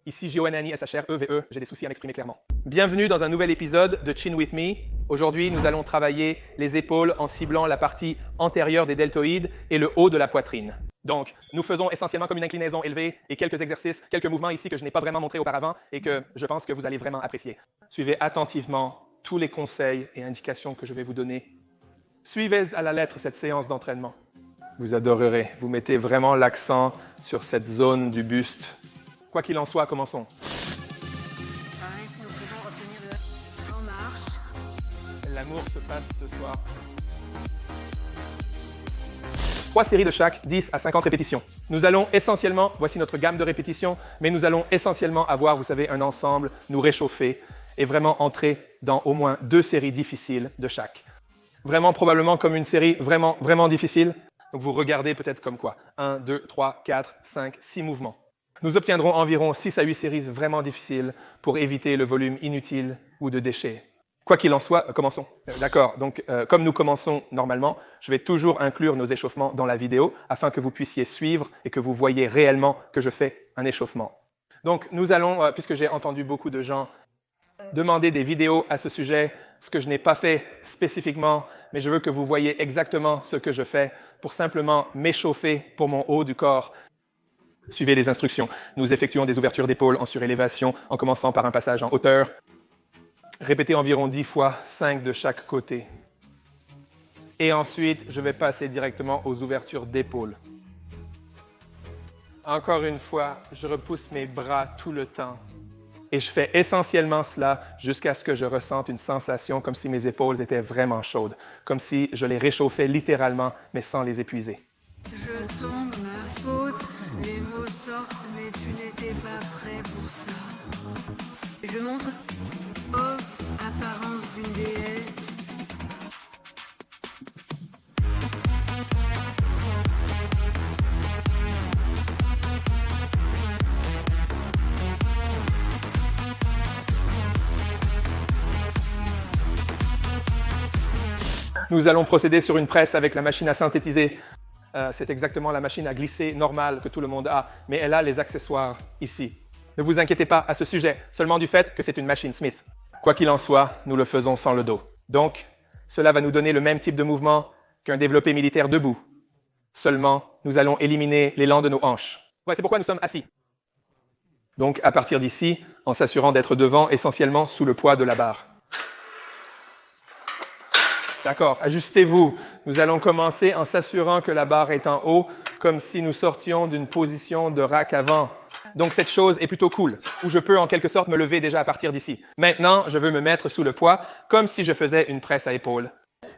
Ici Johanani SHREVE, j'ai des soucis à m'exprimer clairement. Bienvenue dans un nouvel épisode de Chin With Me. Aujourd'hui, nous allons travailler les épaules en ciblant la partie antérieure des deltoïdes et le haut de la poitrine. Donc, nous faisons essentiellement comme une inclinaison élevée et quelques exercices, quelques mouvements ici que je n'ai pas vraiment montrés auparavant et que je pense que vous allez vraiment apprécier. Suivez attentivement tous les conseils et indications que je vais vous donner. Suivez à la lettre cette séance d'entraînement. Vous adorerez. Vous mettez vraiment l'accent sur cette zone du buste. Quoi qu'il en soit, commençons. Arrête, nous pouvons retenir le en marche. L'amour se passe ce soir. 3 séries de chaque, 10 à 50 répétitions. Nous allons essentiellement, voici notre gamme de répétitions, mais nous allons essentiellement avoir, vous savez, un ensemble, nous réchauffer et vraiment entrer dans au moins 2 séries difficiles de chaque. Vraiment, probablement comme une série vraiment difficile. Donc vous regardez peut-être comme quoi 1, 2, 3, 4, 5, 6 mouvements. Nous obtiendrons environ 6 à 8 séries vraiment difficiles pour éviter le volume inutile ou de déchets. Quoi qu'il en soit, commençons. D'accord, donc comme nous commençons normalement, je vais toujours inclure nos échauffements dans la vidéo afin que vous puissiez suivre et que vous voyez réellement que je fais un échauffement. Donc nous allons, puisque j'ai entendu beaucoup de gens demander des vidéos à ce sujet, ce que je n'ai pas fait spécifiquement, mais je veux que vous voyez exactement ce que je fais pour simplement m'échauffer pour mon haut du corps. Suivez les instructions. Nous effectuons des ouvertures d'épaule en surélévation en commençant par un passage en hauteur. Répétez environ 10 fois, 5 de chaque côté. Et ensuite, je vais passer directement aux ouvertures d'épaule. Encore une fois, je repousse mes bras tout le temps. Et je fais essentiellement cela jusqu'à ce que je ressente une sensation comme si mes épaules étaient vraiment chaudes, comme si je les réchauffais littéralement, mais sans les épuiser. Je tombe, ma faute. Les mots sortent, mais tu n'étais pas prêt pour ça. Je montre off, apparence d'une déesse. Nous allons procéder sur une presse avec la machine à synthétiser. C'est exactement la machine à glisser normale que tout le monde a, mais elle a les accessoires ici. Ne vous inquiétez pas à ce sujet, seulement du fait que c'est une machine Smith. Quoi qu'il en soit, nous le faisons sans le dos. Donc, cela va nous donner le même type de mouvement qu'un développé militaire debout. Seulement, nous allons éliminer l'élan de nos hanches. Ouais, c'est pourquoi nous sommes assis. Donc, à partir d'ici, en s'assurant d'être devant, essentiellement sous le poids de la barre. D'accord, ajustez-vous. Nous allons commencer en s'assurant que la barre est en haut, comme si nous sortions d'une position de rack avant. Donc cette chose est plutôt cool, où je peux en quelque sorte me lever déjà à partir d'ici. Maintenant, je veux me mettre sous le poids, comme si je faisais une presse à épaules.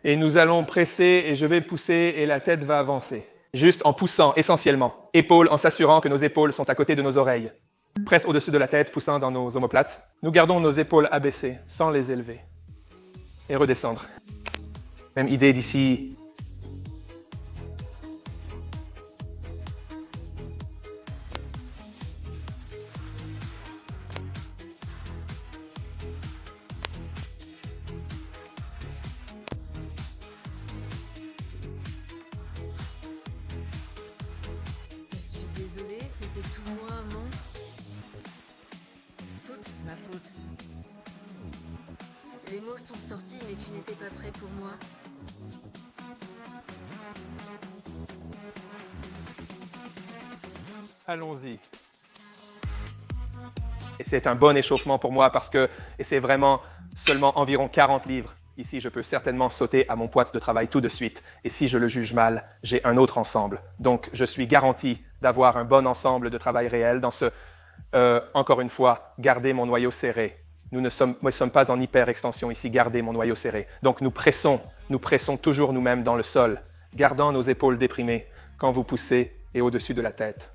Et nous allons presser et je vais pousser et la tête va avancer. Juste en poussant essentiellement. Épaules en s'assurant que nos épaules sont à côté de nos oreilles. Presse au-dessus de la tête, poussant dans nos omoplates. Nous gardons nos épaules abaissées, sans les élever. Et redescendre. Même idée d'ici. Je suis désolée, c'était tout moi, mon faute, ma faute. Les mots sont sortis, mais tu n'étais pas prêt pour moi. Allons-y. Et c'est un bon échauffement pour moi parce que, et c'est vraiment seulement environ 40 livres. Ici, je peux certainement sauter à mon poids de travail tout de suite. Et si je le juge mal, j'ai un autre ensemble. Donc, je suis garanti d'avoir un bon ensemble de travail réel dans ce, encore une fois, garder mon noyau serré. Nous ne sommes pas en hyper-extension ici, garder mon noyau serré. Donc, nous pressons toujours nous-mêmes dans le sol, gardant nos épaules déprimées quand vous poussez et au-dessus de la tête.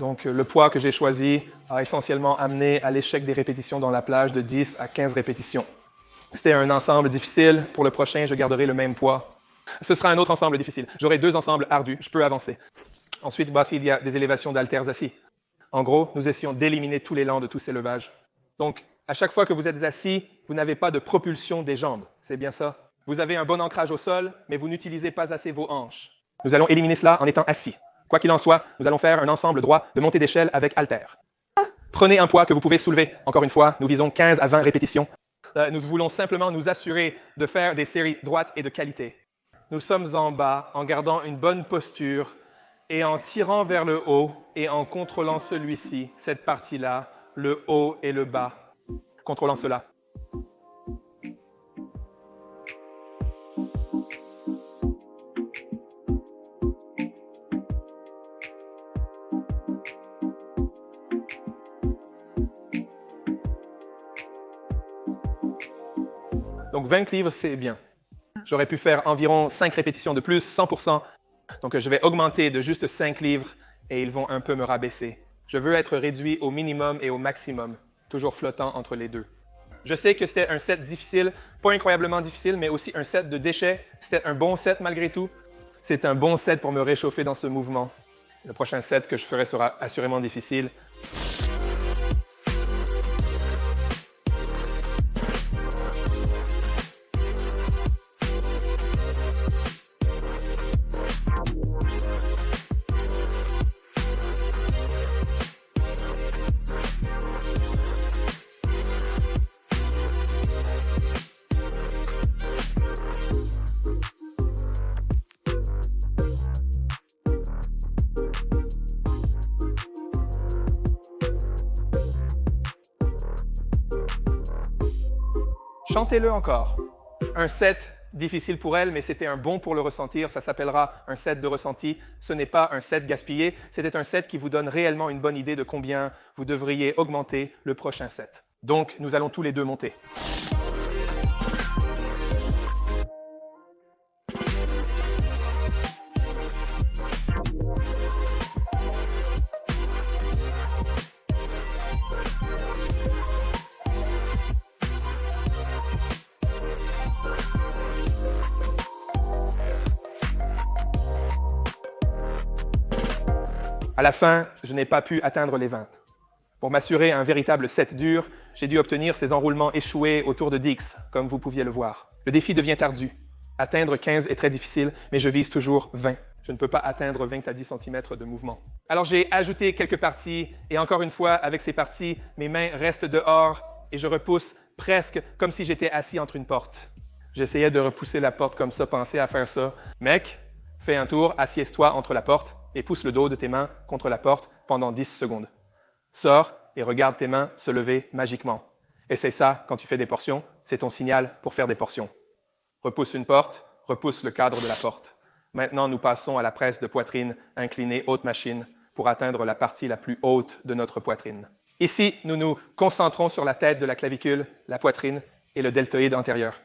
Donc, le poids que j'ai choisi a essentiellement amené à l'échec des répétitions dans la plage de 10 à 15 répétitions. C'était un ensemble difficile. Pour le prochain, je garderai le même poids. Ce sera un autre ensemble difficile. J'aurai 2 ensembles ardus. Je peux avancer. Ensuite, voici, il y a des élévations d'haltères assis. En gros, nous essayons d'éliminer tous l'élan de tous ces levages. Donc, à chaque fois que vous êtes assis, vous n'avez pas de propulsion des jambes. C'est bien ça? Vous avez un bon ancrage au sol, mais vous n'utilisez pas assez vos hanches. Nous allons éliminer cela en étant assis. Quoi qu'il en soit, nous allons faire un ensemble droit de montée d'échelle avec haltères. Prenez un poids que vous pouvez soulever. Encore une fois, nous visons 15 à 20 répétitions. Nous voulons simplement nous assurer de faire des séries droites et de qualité. Nous sommes en bas en gardant une bonne posture et en tirant vers le haut et en contrôlant celui-ci, cette partie-là, le haut et le bas. Contrôlant cela. Donc 20 livres, c'est bien. J'aurais pu faire environ 5 répétitions de plus, 100%. Donc je vais augmenter de juste 5 livres et ils vont un peu me rabaisser. Je veux être réduit au minimum et au maximum, toujours flottant entre les deux. Je sais que c'était un set difficile, pas incroyablement difficile, mais aussi un set de déchets. C'était un bon set malgré tout. C'est un bon set pour me réchauffer dans ce mouvement. Le prochain set que je ferai sera assurément difficile. Chantez-le encore. Un set difficile pour elle, mais c'était un bon pour le ressentir. Ça s'appellera un set de ressenti. Ce n'est pas un set gaspillé. C'était un set qui vous donne réellement une bonne idée de combien vous devriez augmenter le prochain set. Donc, nous allons tous les deux monter. À la fin, je n'ai pas pu atteindre les 20. Pour m'assurer un véritable set dur, j'ai dû obtenir ces enroulements échoués autour de Dix, comme vous pouviez le voir. Le défi devient ardu. Atteindre 15 est très difficile, mais je vise toujours 20. Je ne peux pas atteindre 20 à 10 cm de mouvement. Alors j'ai ajouté quelques parties, et encore une fois, avec ces parties, mes mains restent dehors et je repousse presque comme si j'étais assis entre une porte. J'essayais de repousser la porte comme ça, pensez à faire ça. Mec, fais un tour, assieds-toi entre la porte et pousse le dos de tes mains contre la porte pendant 10 secondes. Sors et regarde tes mains se lever magiquement. Essaie ça quand tu fais des portions, c'est ton signal pour faire des portions. Repousse une porte, repousse le cadre de la porte. Maintenant, nous passons à la presse de poitrine inclinée haute machine pour atteindre la partie la plus haute de notre poitrine. Ici, nous nous concentrons sur la tête de la clavicule, la poitrine et le deltoïde antérieur.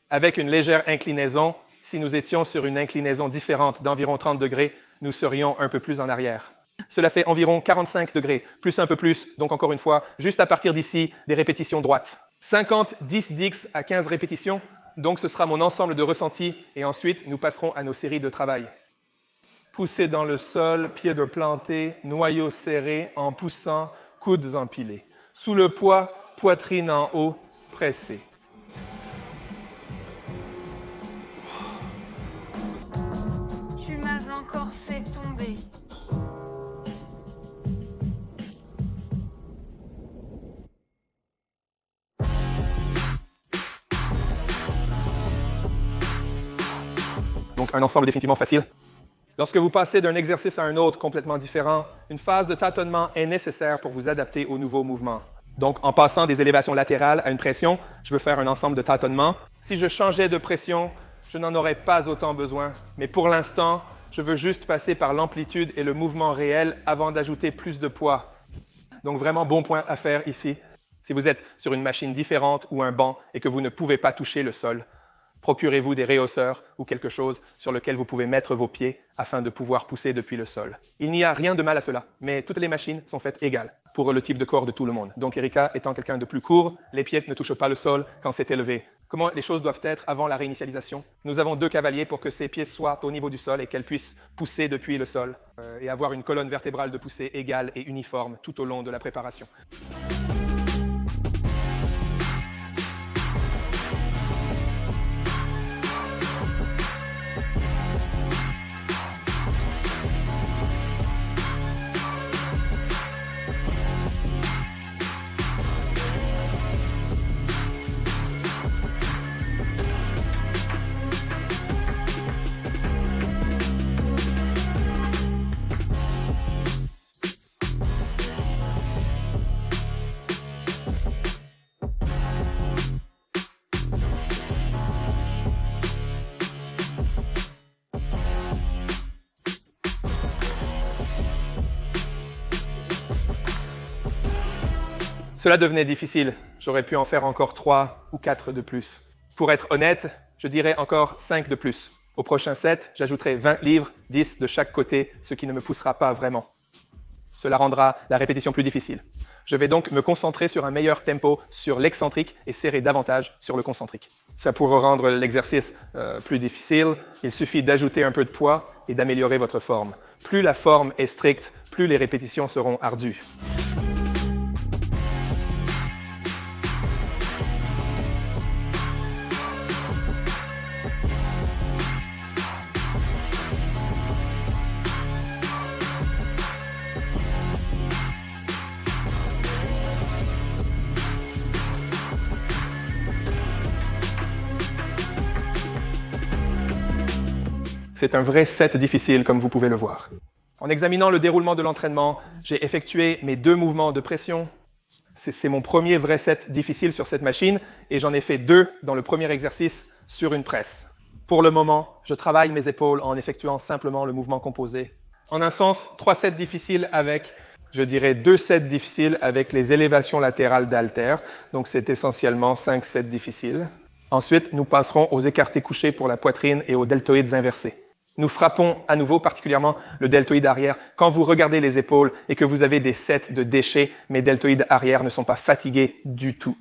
Avec une légère inclinaison, si nous étions sur une inclinaison différente d'environ 30 degrés, nous serions un peu plus en arrière. Cela fait environ 45 degrés, plus un peu plus, donc encore une fois, juste à partir d'ici, des répétitions droites. 50, 10 dix à 15 répétitions, donc ce sera mon ensemble de ressentis, et ensuite nous passerons à nos séries de travail. Poussez dans le sol, pieds de planté, noyau serré, en poussant, coudes empilés. Sous le poids, poitrine en haut, pressé. Tu m'as encore fait tomber. Donc un ensemble définitivement facile. Lorsque vous passez d'un exercice à un autre complètement différent, une phase de tâtonnement est nécessaire pour vous adapter au nouveau mouvement. Donc en passant des élévations latérales à une pression, je veux faire un ensemble de tâtonnements. Si je changeais de pression, je n'en aurais pas autant besoin. Mais pour l'instant, je veux juste passer par l'amplitude et le mouvement réel avant d'ajouter plus de poids. Donc vraiment bon point à faire ici. Si vous êtes sur une machine différente ou un banc et que vous ne pouvez pas toucher le sol, Procurez-vous des rehausseurs ou quelque chose sur lequel vous pouvez mettre vos pieds afin de pouvoir pousser depuis le sol. Il n'y a rien de mal à cela, mais toutes les machines sont faites égales pour le type de corps de tout le monde. Donc Erika étant quelqu'un de plus court, les pieds ne touchent pas le sol quand c'est élevé. Comment les choses doivent être avant la réinitialisation? Nous avons 2 cavaliers pour que ses pieds soient au niveau du sol et qu'elle puisse pousser depuis le sol et avoir une colonne vertébrale de poussée égale et uniforme tout au long de la préparation. Cela devenait difficile. J'aurais pu en faire encore 3 ou 4 de plus. Pour être honnête, je dirais encore 5 de plus. Au prochain set, j'ajouterai 20 livres, 10 de chaque côté, ce qui ne me poussera pas vraiment. Cela rendra la répétition plus difficile. Je vais donc me concentrer sur un meilleur tempo sur l'excentrique et serrer davantage sur le concentrique. Ça pourra rendre l'exercice plus difficile. Il suffit d'ajouter un peu de poids et d'améliorer votre forme. Plus la forme est stricte, plus les répétitions seront ardues. C'est un vrai set difficile, comme vous pouvez le voir. En examinant le déroulement de l'entraînement, j'ai effectué mes 2 mouvements de pression. C'est mon premier vrai set difficile sur cette machine et j'en ai fait 2 dans le premier exercice sur une presse. Pour le moment, je travaille mes épaules en effectuant simplement le mouvement composé. En un sens, 3 sets difficiles avec, je dirais 2 sets difficiles avec les élévations latérales d'haltères. Donc c'est essentiellement 5 sets difficiles. Ensuite, nous passerons aux écartés couchés pour la poitrine et aux deltoïdes inversés. Nous frappons à nouveau particulièrement le deltoïde arrière. Quand vous regardez les épaules et que vous avez des sets de déchets, mes deltoïdes arrière ne sont pas fatigués du tout.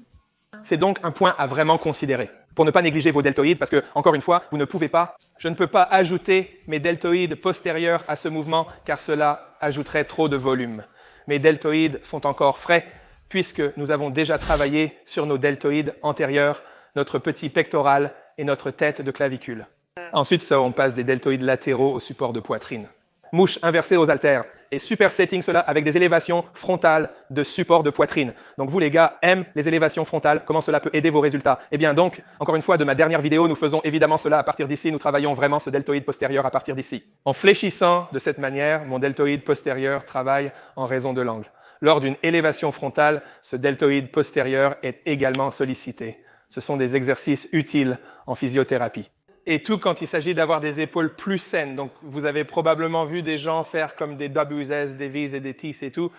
C'est donc un point à vraiment considérer. Pour ne pas négliger vos deltoïdes, parce que, encore une fois, vous ne pouvez pas, je ne peux pas ajouter mes deltoïdes postérieurs à ce mouvement, car cela ajouterait trop de volume. Mes deltoïdes sont encore frais, puisque nous avons déjà travaillé sur nos deltoïdes antérieurs, notre petit pectoral et notre tête de clavicule. Ensuite, on passe des deltoïdes latéraux au support de poitrine. Mouche inversée aux haltères et supersetting cela avec des élévations frontales de support de poitrine. Donc vous les gars aiment les élévations frontales, comment cela peut aider vos résultats? Eh bien donc, encore une fois, de ma dernière vidéo, nous faisons évidemment cela à partir d'ici, nous travaillons vraiment ce deltoïde postérieur à partir d'ici. En fléchissant de cette manière, mon deltoïde postérieur travaille en raison de l'angle. Lors d'une élévation frontale, ce deltoïde postérieur est également sollicité. Ce sont des exercices utiles en physiothérapie. Et tout quand il s'agit d'avoir des épaules plus saines. Donc, vous avez probablement vu des gens faire comme des WS, des V's et des T's et tout.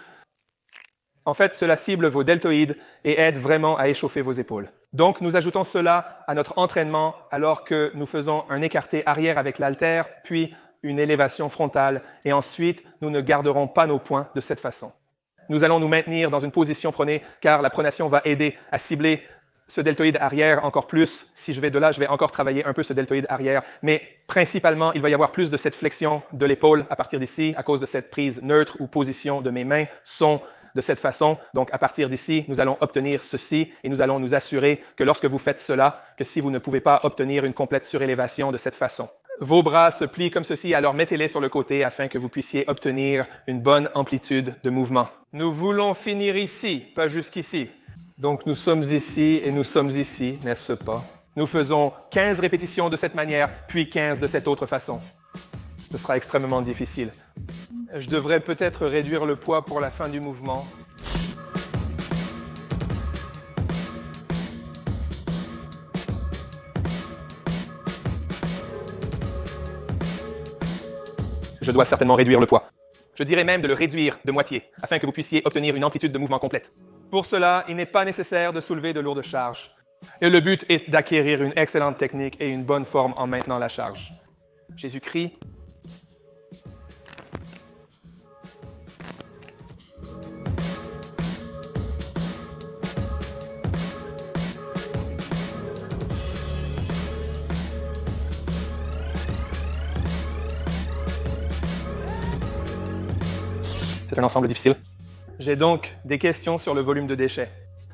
En fait, cela cible vos deltoïdes et aide vraiment à échauffer vos épaules. Donc, nous ajoutons cela à notre entraînement alors que nous faisons un écarté arrière avec l'haltère, puis une élévation frontale. Et ensuite, nous ne garderons pas nos points de cette façon. Nous allons nous maintenir dans une position pronée car la pronation va aider à cibler ce deltoïde arrière encore plus. Si je vais de là, je vais encore travailler un peu ce deltoïde arrière. Mais principalement, il va y avoir plus de cette flexion de l'épaule à partir d'ici à cause de cette prise neutre ou position de mes mains sont de cette façon. Donc, à partir d'ici, nous allons obtenir ceci et nous allons nous assurer que lorsque vous faites cela, que si vous ne pouvez pas obtenir une complète surélévation de cette façon. Vos bras se plient comme ceci, alors mettez-les sur le côté afin que vous puissiez obtenir une bonne amplitude de mouvement. Nous voulons finir ici, pas jusqu'ici. Donc, nous sommes ici et nous sommes ici, n'est-ce pas? Nous faisons 15 répétitions de cette manière, puis 15 de cette autre façon. Ce sera extrêmement difficile. Je devrais peut-être réduire le poids pour la fin du mouvement. Je dois certainement réduire le poids. Je dirais même de le réduire de moitié, afin que vous puissiez obtenir une amplitude de mouvement complète. Pour cela, il n'est pas nécessaire de soulever de lourdes charges. Et le but est d'acquérir une excellente technique et une bonne forme en maintenant la charge. Jésus-Christ. C'est un ensemble difficile. J'ai donc des questions sur le volume de déchets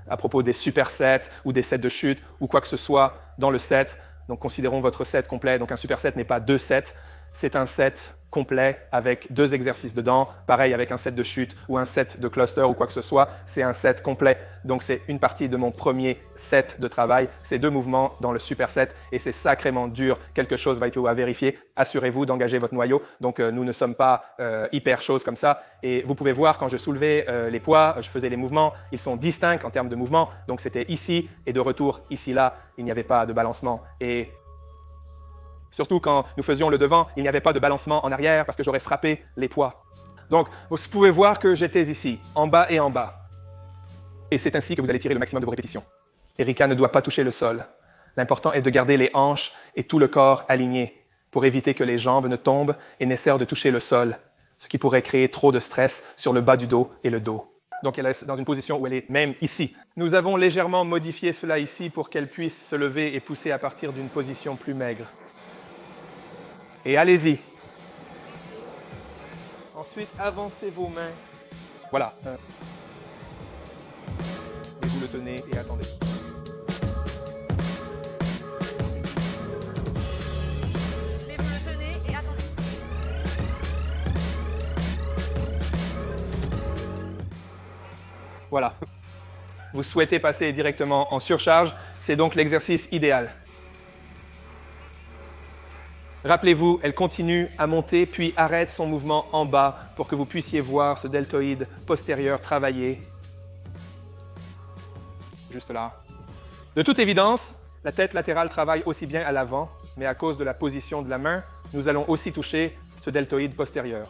à propos des supersets ou des sets de chute ou quoi que ce soit dans le set. Donc, considérons votre set complet. Donc, un superset n'est pas 2 sets, c'est un set complet avec 2 exercices dedans. Pareil avec un set de chute ou un set de cluster ou quoi que ce soit, c'est un set complet. Donc, c'est une partie de mon premier set de travail. C'est 2 mouvements dans le superset et c'est sacrément dur. Quelque chose va être à vérifier. Assurez-vous d'engager votre noyau. Donc, nous ne sommes pas hyper choses comme ça. Et vous pouvez voir quand je soulevais les poids, je faisais les mouvements. Ils sont distincts en termes de mouvement. Donc, c'était ici et de retour ici, là. Il n'y avait pas de balancement. Et surtout quand nous faisions le devant, il n'y avait pas de balancement en arrière parce que j'aurais frappé les poids. Donc, vous pouvez voir que j'étais ici, en bas et en bas. Et c'est ainsi que vous allez tirer le maximum de vos répétitions. Erika ne doit pas toucher le sol. L'important est de garder les hanches et tout le corps alignés pour éviter que les jambes ne tombent et n'essaient de toucher le sol, ce qui pourrait créer trop de stress sur le bas du dos et le dos. Donc, elle est dans une position où elle est même ici. Nous avons légèrement modifié cela ici pour qu'elle puisse se lever et pousser à partir d'une position plus maigre. Et allez-y. Ensuite, avancez vos mains. Voilà. Et vous le tenez et attendez. Mais vous le tenez et attendez. Voilà. Vous souhaitez passer directement en surcharge, c'est donc l'exercice idéal. Rappelez-vous, elle continue à monter, puis arrête son mouvement en bas pour que vous puissiez voir ce deltoïde postérieur travailler. Juste là. De toute évidence, la tête latérale travaille aussi bien à l'avant, mais à cause de la position de la main, nous allons aussi toucher ce deltoïde postérieur.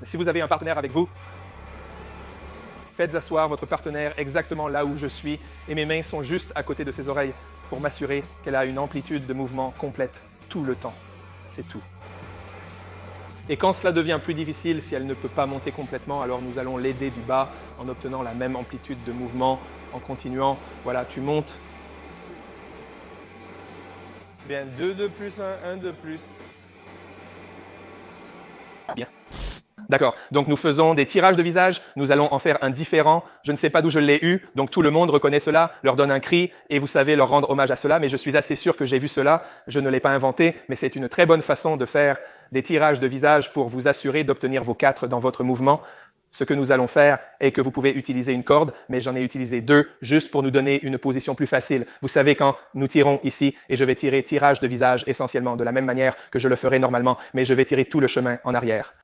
Si vous avez un partenaire avec vous, faites asseoir votre partenaire exactement là où je suis et mes mains sont juste à côté de ses oreilles pour m'assurer qu'elle a une amplitude de mouvement complète tout le temps. C'est tout. Et quand cela devient plus difficile, si elle ne peut pas monter complètement, alors nous allons l'aider du bas en obtenant la même amplitude de mouvement, en continuant. Voilà, tu montes. Bien, 2 de plus, 1 de plus. Bien. D'accord, donc nous faisons des tirages de visage, nous allons en faire un différent. Je ne sais pas d'où je l'ai eu, donc tout le monde reconnaît cela, leur donne un cri et vous savez leur rendre hommage à cela, mais je suis assez sûr que j'ai vu cela, je ne l'ai pas inventé, mais c'est une très bonne façon de faire des tirages de visage pour vous assurer d'obtenir vos 4 dans votre mouvement. Ce que nous allons faire est que vous pouvez utiliser une corde, mais j'en ai utilisé 2 juste pour nous donner une position plus facile. Vous savez quand nous tirons ici, et je vais tirer tirage de visage essentiellement de la même manière que je le ferai normalement, mais je vais tirer tout le chemin en arrière.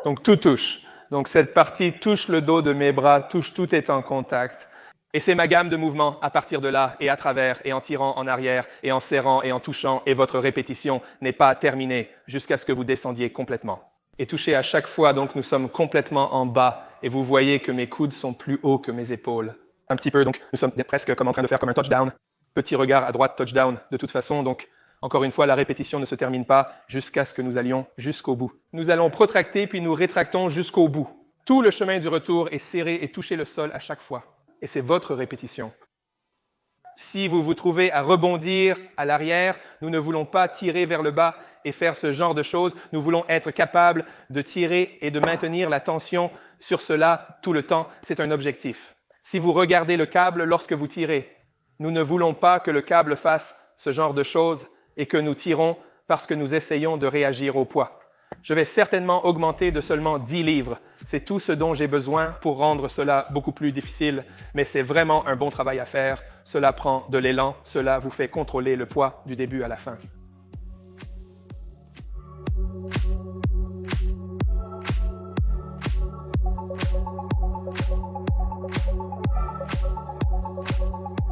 Donc, tout touche. Donc, cette partie touche le dos de mes bras, tout est en contact. Et c'est ma gamme de mouvements à partir de là et à travers et en tirant en arrière et en serrant et en touchant et votre répétition n'est pas terminée jusqu'à ce que vous descendiez complètement. Et touchez à chaque fois, donc nous sommes complètement en bas et vous voyez que mes coudes sont plus hauts que mes épaules. Un petit peu, donc nous sommes presque comme en train de faire comme un touchdown. Petit regard à droite, touchdown de toute façon, donc encore une fois, la répétition ne se termine pas jusqu'à ce que nous allions jusqu'au bout. Nous allons protracter puis nous rétractons jusqu'au bout. Tout le chemin du retour est serré et toucher le sol à chaque fois. Et c'est votre répétition. Si vous vous trouvez à rebondir à l'arrière, nous ne voulons pas tirer vers le bas et faire ce genre de choses. Nous voulons être capables de tirer et de maintenir la tension sur cela tout le temps. C'est un objectif. Si vous regardez le câble lorsque vous tirez, nous ne voulons pas que le câble fasse ce genre de choses et que nous tirons parce que nous essayons de réagir au poids. Je vais certainement augmenter de seulement 10 livres. C'est tout ce dont j'ai besoin pour rendre cela beaucoup plus difficile, mais c'est vraiment un bon travail à faire. Cela prend de l'élan, cela vous fait contrôler le poids du début à la fin.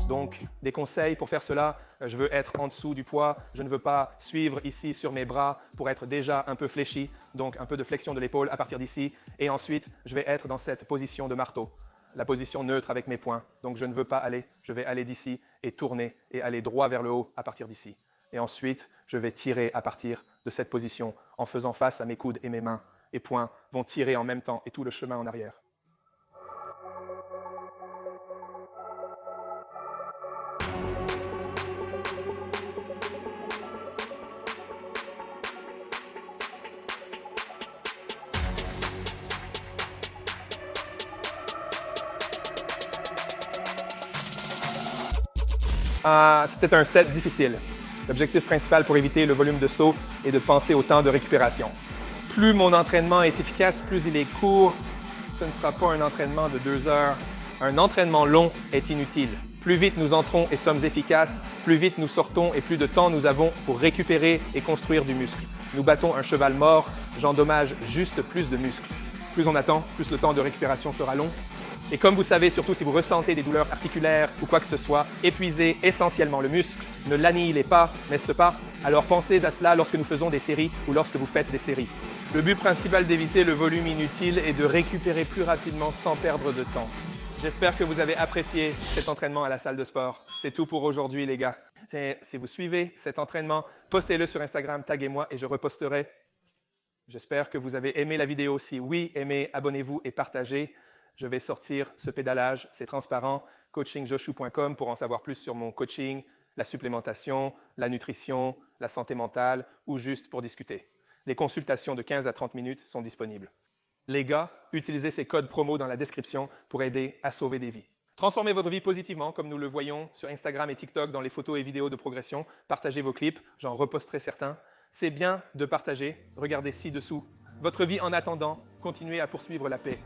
Donc, des conseils pour faire cela, je veux être en dessous du poids, je ne veux pas suivre ici sur mes bras pour être déjà un peu fléchi, donc un peu de flexion de l'épaule à partir d'ici. Et ensuite, je vais être dans cette position de marteau, la position neutre avec mes poings. Donc, je ne veux pas aller, je vais aller d'ici et tourner et aller droit vers le haut à partir d'ici. Et ensuite, je vais tirer à partir de cette position en faisant face à mes coudes et mes mains. Et poings vont tirer en même temps et tout le chemin en arrière. C'était un set difficile. L'objectif principal pour éviter le volume de saut est de penser au temps de récupération. Plus mon entraînement est efficace, plus il est court, ce ne sera pas un entraînement de 2 heures. Un entraînement long est inutile. Plus vite nous entrons et sommes efficaces, plus vite nous sortons et plus de temps nous avons pour récupérer et construire du muscle. Nous battons un cheval mort, j'endommage juste plus de muscles. Plus on attend, plus le temps de récupération sera long. Et comme vous savez, surtout si vous ressentez des douleurs articulaires ou quoi que ce soit, épuisez essentiellement le muscle, ne l'annihilez pas, n'est-ce pas? Alors pensez à cela lorsque nous faisons des séries ou lorsque vous faites des séries. Le but principal d'éviter le volume inutile est de récupérer plus rapidement sans perdre de temps. J'espère que vous avez apprécié cet entraînement à la salle de sport. C'est tout pour aujourd'hui, les gars. Si vous suivez cet entraînement, postez-le sur Instagram, taguez-moi et je reposterai. J'espère que vous avez aimé la vidéo. Si oui, aimez, abonnez-vous et partagez. Je vais sortir ce pédalage, c'est transparent, coachingjoshu.com pour en savoir plus sur mon coaching, la supplémentation, la nutrition, la santé mentale ou juste pour discuter. Les consultations de 15 à 30 minutes sont disponibles. Les gars, utilisez ces codes promo dans la description pour aider à sauver des vies. Transformez votre vie positivement comme nous le voyons sur Instagram et TikTok dans les photos et vidéos de progression. Partagez vos clips, j'en reposterai certains. C'est bien de partager, regardez ci-dessous. Votre vie en attendant, continuez à poursuivre la paix.